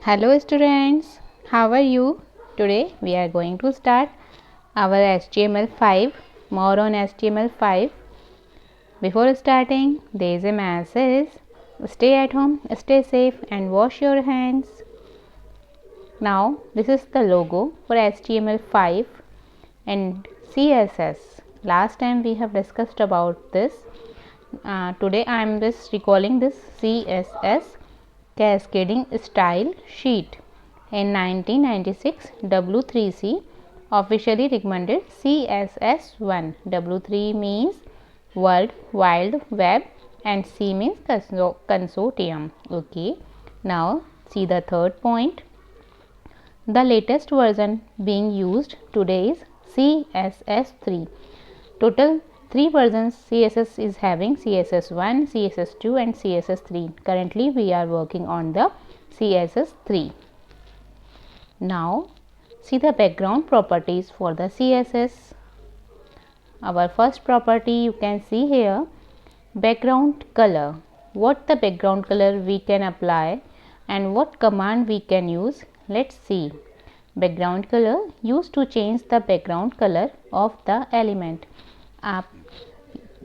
Hello students, how are you? Today we are going to start our HTML5, more on HTML5. Before starting, there is a message. Stay at home, stay safe and wash your hands. Now this is the logo for HTML5 and CSS. Last time we have discussed about this. Today I am just recalling this CSS cascading style sheet. In 1996, W3C officially recommended CSS1. W3 means World Wide Web and C means consortium. Okay. Now see the third point. The latest version being used today is CSS3. Total 3 versions CSS is having: CSS1, CSS2 and CSS3. Currently we are working on the CSS3. Now see the background properties for the CSS. Our first property you can see here, background color. What the background color we can apply and what command we can use. Let's see. Background color used to change the background color of the element.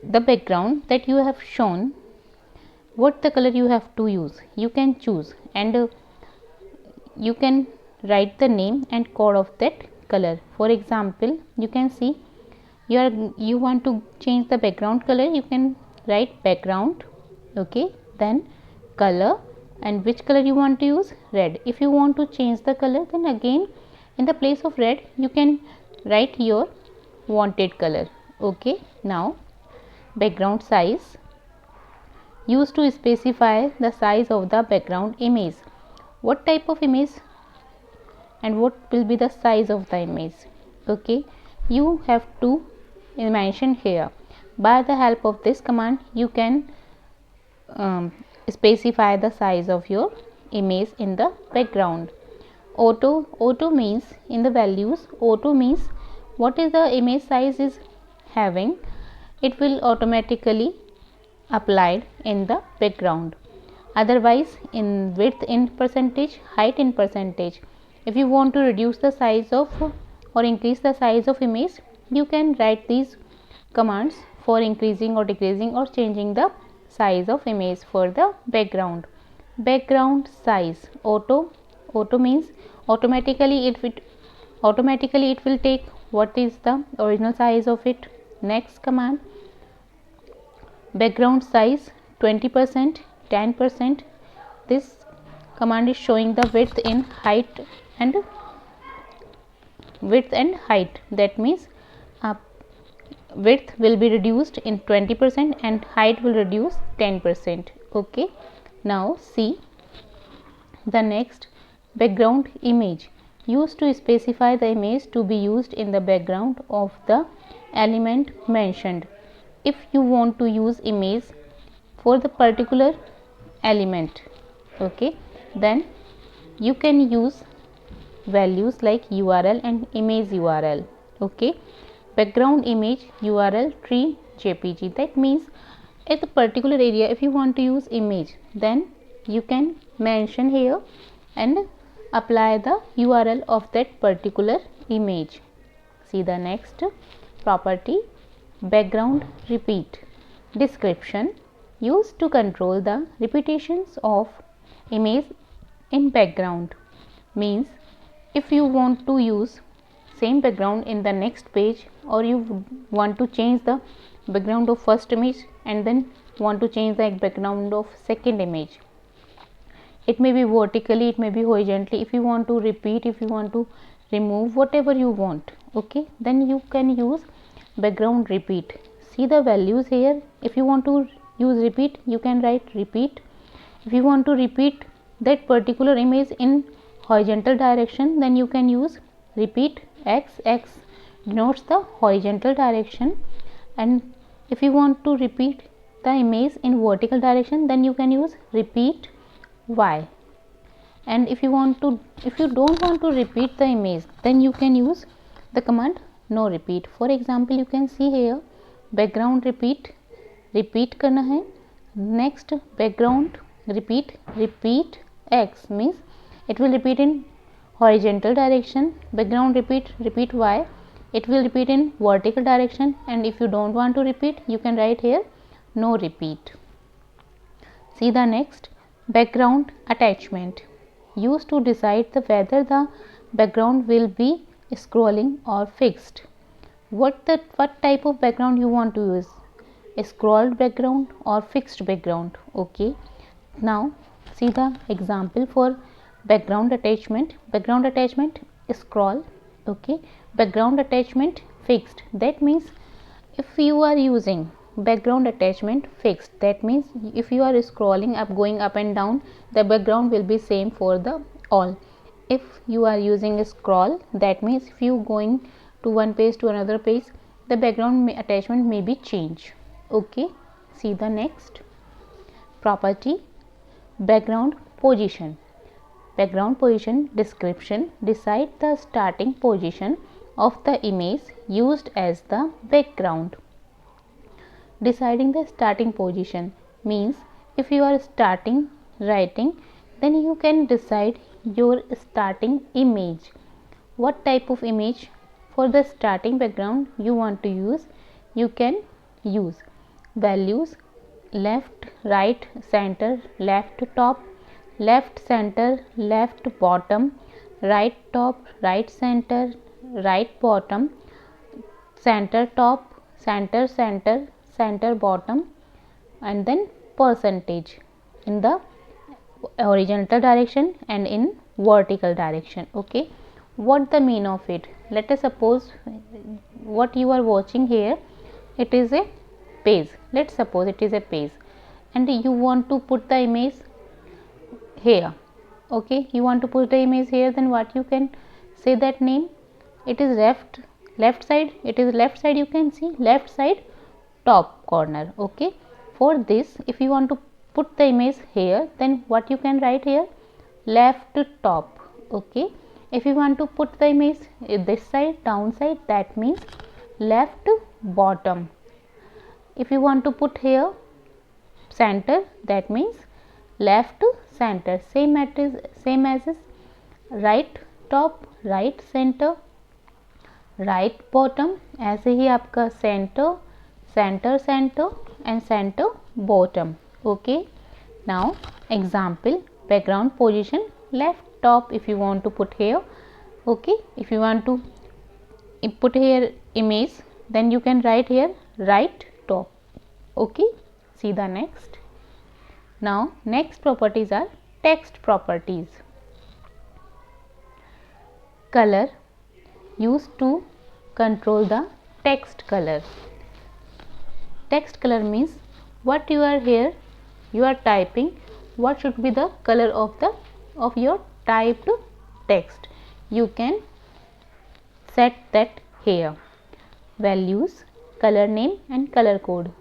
The background that you have shown, what the color you have to use, you can choose and you can write the name and code of that color. For example, you can see you want to change the background color, you can write background, okay, then color, and which color you want to use, red. If you want to change the color, then again in the place of red you can write your wanted color. Okay. Now background size, used to specify the size of the background image. What type of image and what will be the size of the image. Okay, you have to mention here. By the help of this command you can specify the size of your image in the background. Auto means in the values, auto means what is the image size is having, it will automatically applied in the background. Otherwise in width in percentage, height in percentage. If you want to reduce the size of or increase the size of image, you can write these commands for increasing or decreasing or changing the size of image for the background. Background size, auto means automatically it will take what is the original size of it. Next command, background size 20%, 10%. This command is showing the width in height and height. That means width will be reduced in 20% and height will reduce 10%. Okay. Now see the next, background image, used to specify the image to be used in the background of the element mentioned. If you want to use image for the particular element, okay, then you can use values like URL and image URL. Okay, background image URL tree JPG. That means at the particular area if you want to use image, then you can mention here and apply the URL of that particular image. See the next property, background repeat. Description, used to control the repetitions of image in background. Means if you want to use same background in the next page, or you want to change the background of first image and then want to change the background of second image, it may be vertically, it may be horizontally. If you want to repeat, if you want to remove, whatever you want, okay, then you can use background repeat. See the values here. If you want to use repeat, you can write repeat. If you want to repeat that particular image in horizontal direction, then you can use repeat x. X denotes the horizontal direction, and if you want to repeat the image in vertical direction, then you can use repeat y. And if you don't want to repeat the image, then you can use the command no repeat. For example, you can see here background repeat करना है. Next background repeat x means it will repeat in horizontal direction. Background repeat Y, it will repeat in vertical direction, and if you don't want to repeat, you can write here no repeat. See the next, background attachment, used to decide the whether the background will be scrolling or fixed. What type of background you want to use, a scrolled background or fixed background? Okay, now see the example for background attachment. Background attachment scroll, okay. Background attachment fixed, that means if you are using background attachment fixed, that means if you are scrolling up, going up and down, the background will be same for the all. If you are using a scroll, that means if you going to one page to another page, the background attachment may be changed. Okay, see the next property, background position. Background position description, decide the starting position of the image used as the background. Deciding the starting position means if you are starting writing, then you can decide your starting image. What type of image for the starting background you want to use? You can use values, left, right, center, left top, left center, left bottom, right top, right center, right bottom, center top, center center, center bottom, and then percentage in the horizontal direction and in vertical direction. Okay, what the mean of it? Let us suppose what you are watching here, it is a page. Let's suppose it is a page and you want to put the image here. Okay, you want to put the image here, then what you can say that name? It is left side, it is left side, you can see left side top corner. Okay, for this if you want to put the image here, then what you can write here? Left top. Okay, if you want to put the image this side, down side, that means left bottom. If you want to put here center, that means left center. Same as right top, right center, right bottom, ऐसे ही आपका center, center center and center bottom. Okay, now example, background position left top if you want to put here. Okay, if you want to put here image, then you can write here right top. Okay, see the next. Now next properties are text properties. Color, used to control the text color. Text color means what you are here, you are typing, what should be the color of your typed text. You can set that here. Values, color name and color code.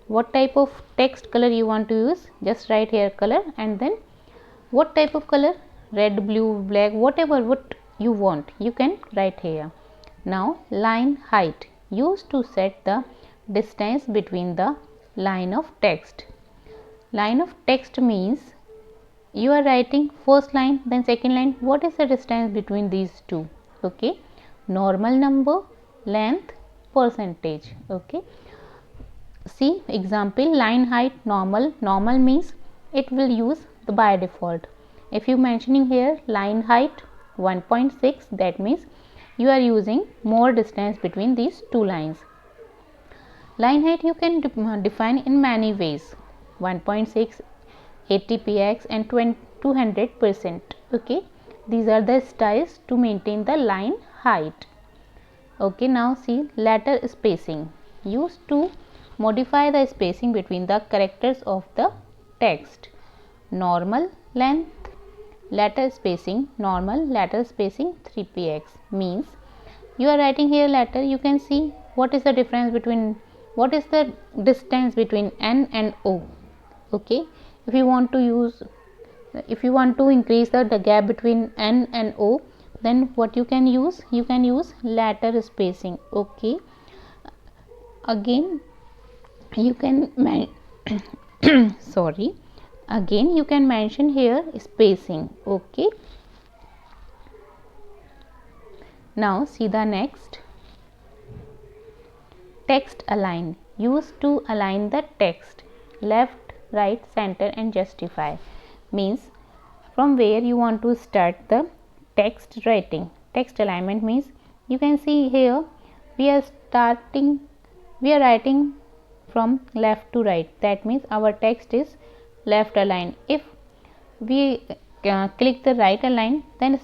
What type of text color you want to use, just write here color, and then what type of color, red, blue, black, whatever what you want, you can write here. Now line height, used to set the distance between the line of text. Line of text means you are writing first line, then second line, what is the distance between these two? Okay, normal number, length, percentage. Okay, see example, line height normal. Normal means it will use the by default. If you mentioning here line height 1.6, that means you are using more distance between these two lines. Line height you can define in many ways, 1.6, 80px and 200%. Okay, these are the styles to maintain the line height. Okay, now see letter spacing, used to modify the spacing between the characters of the text. Normal length, letter spacing, normal letter spacing 3px means you are writing here letter, you can see what is the difference between, what is the distance between N and O. Okay, if you want to use, if you want to increase the gap between N and O, then what you can use? You can use letter spacing. Okay, again you can sorry, Again you can mention here spacing. Okay, now see the next. Text align, used to align the text left, right, center and justify. Means from where you want to start the text writing. Text alignment means you can see here we are writing from left to right. That means our text is left aligned. If we click the right align, then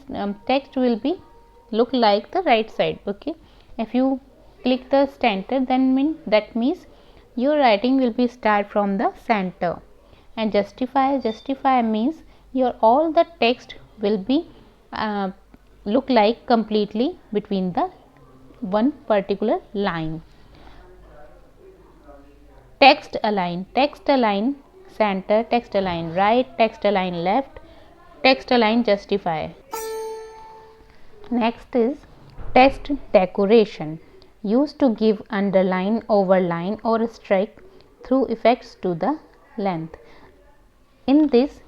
text will be look like the right side. Okay, if you click the center, then that means your writing will be start from the center. And justify means your all the text will be look like completely between the one particular line. Text align center, text align right, text align left, text align justify. Next is text decoration, used to give underline, overline or strike through effects to the length. In this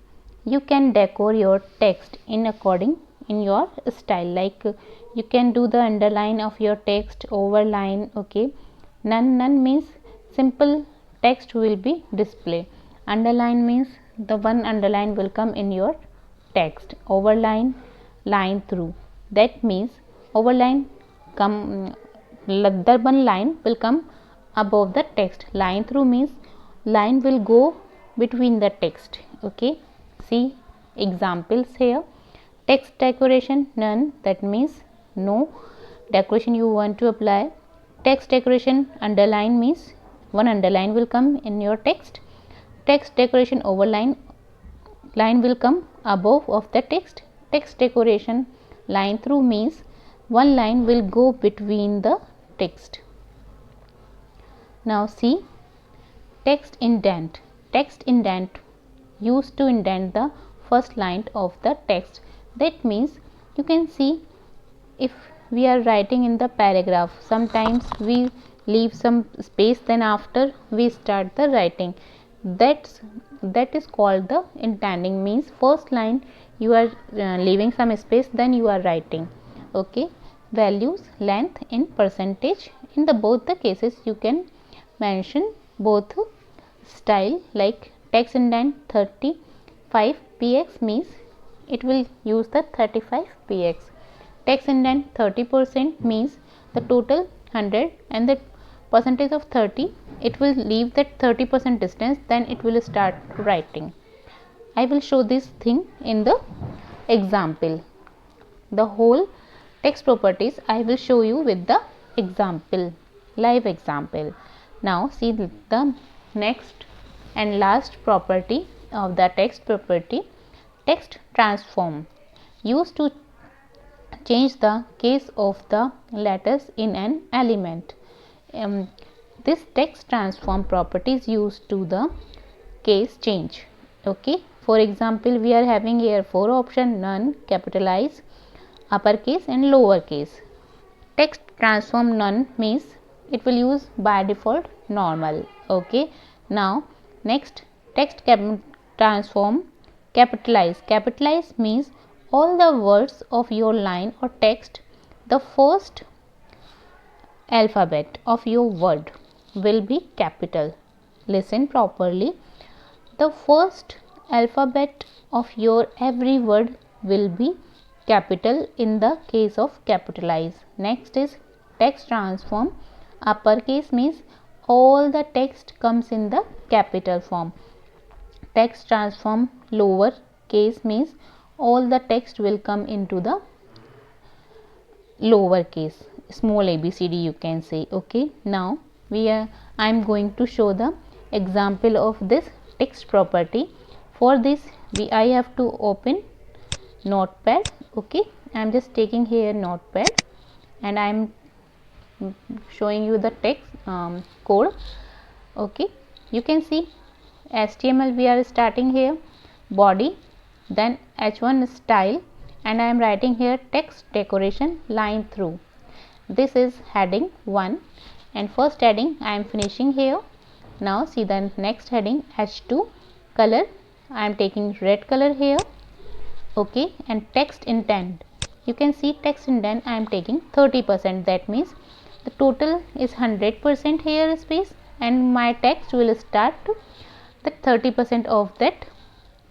you can decore your text in your style, like you can do the underline of your text, overline. Okay, none means simple text will be displayed. Underline means the one underline will come in your text. Overline, line through, that means overline come, the one line will come above the text. Line through means line will go between the text. Okay, see examples here. Text decoration none, that means no decoration you want to apply. Text decoration underline means one underline will come in your text. Text decoration overline, line will come above of the text. Text decoration line through means one line will go between the text. Now see text indent. Text indent, used to indent the first line of the text. That means you can see if we are writing in the paragraph, sometimes we leave some space, then after we start the writing. That is called the indenting. Means first line you are leaving some space, then you are writing. Okay, values length in percentage, in the both the cases you can mention both style. Like text indent 35 px means it will use the 35 px. Text indent 30% means the total 100 and the percentage of 30, it will leave that 30% distance, then it will start writing. I will show this thing in the example. The whole text properties I will show you with the example, live example. Now see the next and last property of the text property, text transform, used to change the case of the letters in an element. This text transform property is used to the case change. Okay, for example we are having here 4 option: none, capitalize, uppercase and lowercase. Text transform none means it will use by default normal. Okay, now next text transform capitalize. Capitalize means all the words of your line or text, the first alphabet of your word will be capital. Listen properly, the first alphabet of your every word will be capital in the case of capitalize. Next is text transform uppercase means all the text comes in the capital form. Text transform lower case means all the text will come into the lower case, small abcd you can say. Okay, now I am going to show the example of this text property. For this I have to open notepad. Okay, I am just taking here notepad and I am showing you the text code. Okay, you can see HTML we are starting here, body, then H1 style, and I am writing here text decoration line through. This is heading 1 and first heading I am finishing here. Now see the next heading H2 color I am taking red color here. Okay, and text intent, you can see text intent I am taking 30%. That means the total is 100% here space, and my text will start to the 30% of that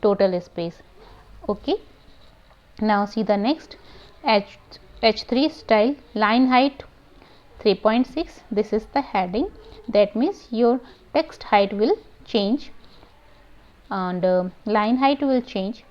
total space. Okay, now see the next H3 style, line height 3.6. This is the heading. That means your text height will change and line height will change.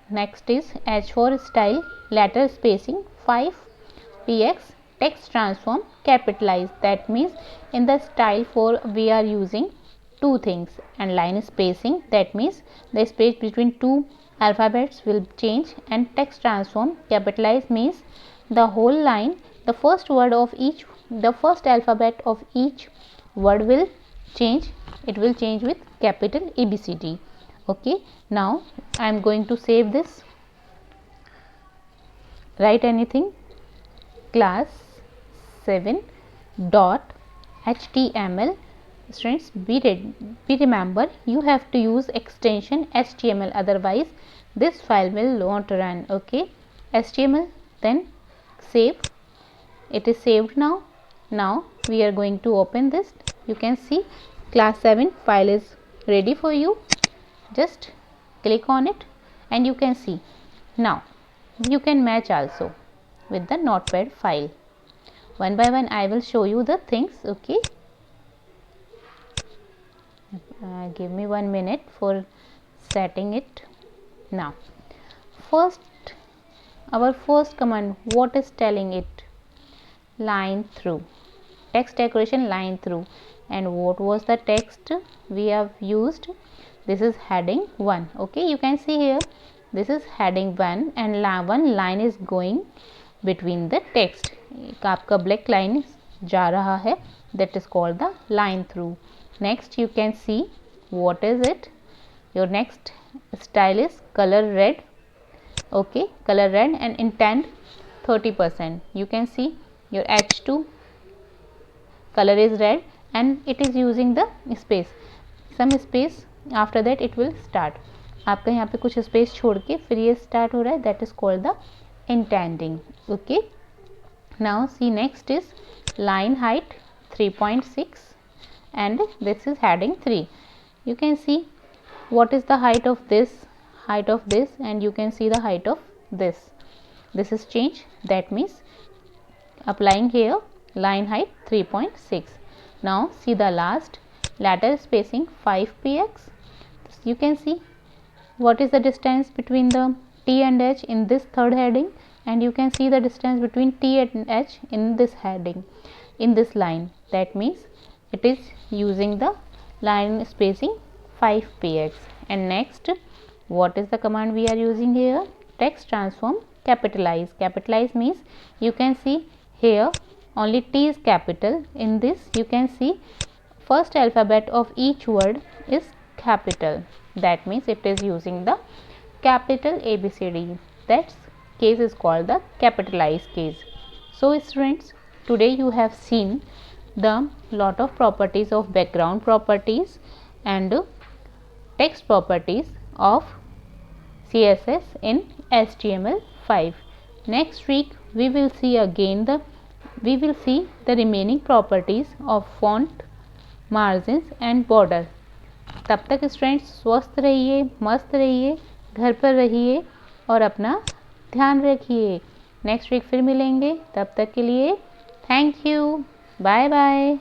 Next is H4 style, letter spacing 5px, text transform capitalize. That means in the style 4 we are using two things, and line spacing, that means the space between two alphabets will change, and text transform capitalize means the whole line, the first word of each, the first alphabet of each word will change. It will change with capital ABCD. Okay, now I am going to save this. Write anything, class 7 dot html. Students, be remember you have to use extension HTML, otherwise this file will not run. Okay, HTML, then save. It is saved now. Now we are going to open this. You can see class 7 file is ready for you. Just click on it and you can see. Now you can match also with the notepad file. One by one I will show you the things. Okay, give me 1 minute for setting it. Now first, our first command, what is telling it? Line through, text decoration line through. And what was the text we have used? This is heading 1. Okay, you can see here this is heading 1 and one line is going between the text. आपका black line जा रहा है, that is called the line through. Next you can see what is it. Your next style is color red. Okay, color red and intent 30%. You can see your H2 color is red and it is using the space, some space, after that it will start. आपका यहाँ पे कुछ space छोड़ के फिर ये start हो रहा है, that is called the indenting. Okay, now see next is line height 3.6 and this is heading 3. You can see what is the height of this, and you can see the height of this. This is change, that means applying here line height 3.6. Now see the last, letter spacing 5px. You can see what is the distance between the T and H in this third heading, and you can see the distance between T and H in this heading, in this line. That means it is using the line spacing 5px. And next, what is the command we are using here? Text transform capitalize. Capitalize means you can see here only T is capital. In this you can see first alphabet of each word is capital. That means it is using the capital ABCD. That case is called the capitalized case. So students, today you have seen the lot of properties of background properties and text properties of CSS in HTML5. Next week we will see the remaining properties of font, margins and border. तब तक students स्वस्थ रहिए, मस्त रहिए, घर पर रहिए और अपना ध्यान रखिए. नेक्स्ट वीक फिर मिलेंगे, तब तक के लिए थैंक यू, बाय बाय.